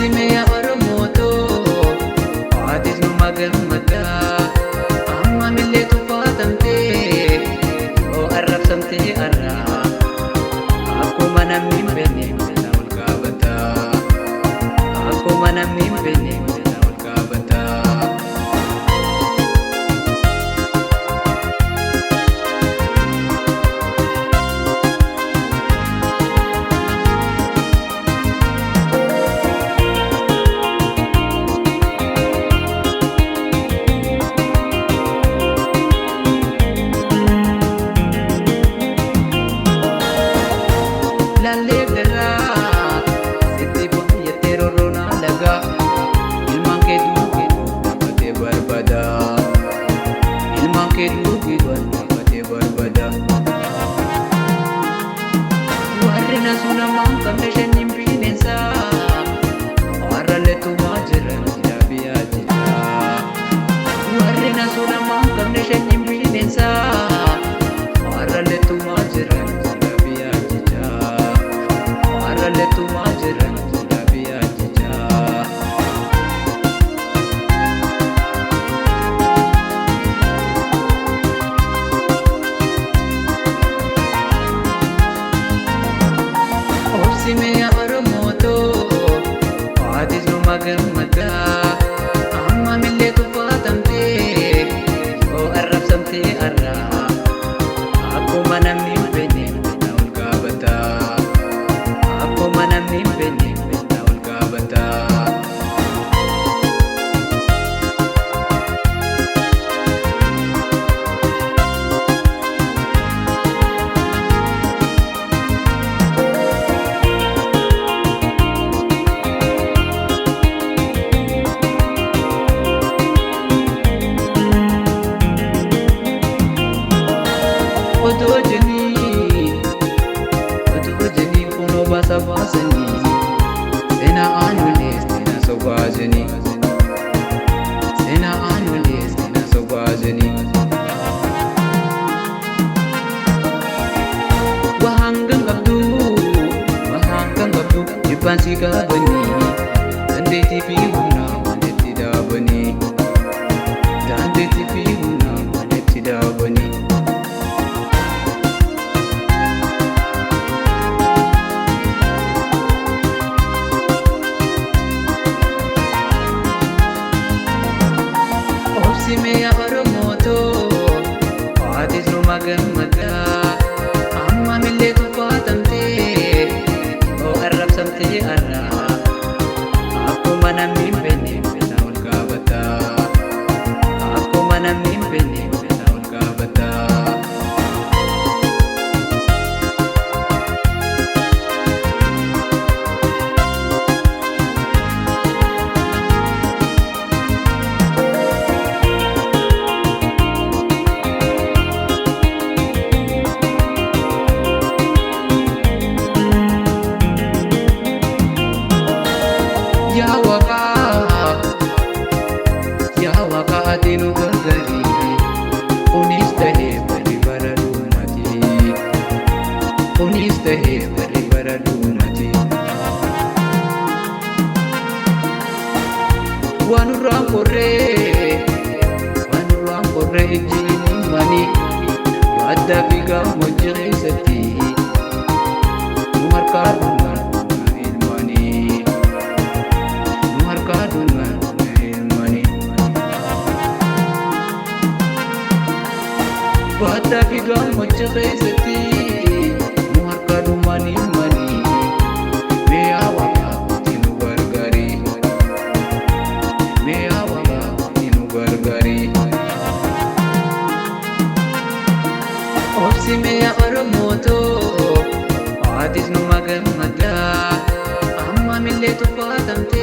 Obsime yaa Oromooto aatis nu magammada amma millee tuffatamtee oo arrabsamtee arraa akkuma namni hin beekne jalaa ol qaabata akkuma namni hin beekne jalaa ol qaabata. Lalle garaa sitti baay'atee rorroonaa lagaa ilmaan kee duubii dhaabbatee barbada ilmaan kee duubii dhaabbatee barbada. Warri nasu namaa qabne shanyiin bineensaa warrallee tumaa jiran jira biyyaa jira. Warri nasu namaa qabne shanyiin bineensaa warrallee tumaa jiran. Letuma jiran jira biyyaa jira. Obsime yaa Oromooto aatis nu magammada amma millee tuffatamtee oo arrabsamtee arraa akkuma namni hin beekne jalaa ol qaabata. Akkuma namni hin beekne jalaa ol qaabata. Otoo jenii kunoo baasa baasanii seenaa aanulee seenaa sobaasanii seenaa aanulee seenaa sobaasanii. Waan qabdu jibbaan si qabanii dandeettii fi humna walitti dhaabanii dandeettii fi humna walitti dhaabanii. Obsime yaa Oromooto aatis nu magammada amma millee tuffatamtee oo arrabsamtee arraa akkuma namni hin beekne jalaa ol qaabata akkuma namni hin beekne jalaa ol qaabata. Yaa Waaqa ati nu gargaari kunis tahee barri bara dhumaati kunis tahee barri bara dhumaati. Waan nurraan qorree ijjiin himanii adda fi gammoojjii keessatti nu harkaa dhumaan ilmaanii nu harkaa dhumaan ilmaanii. Adda fi gammoojjii keessatti nu harkaa dhumaan ilmaanii mee yaa Waaqa ati nu gargaari mee yaa Waaqa ati nu gargaari. Obsime yaa Oromooto aatis nu magammada amma millee tuffatamtee.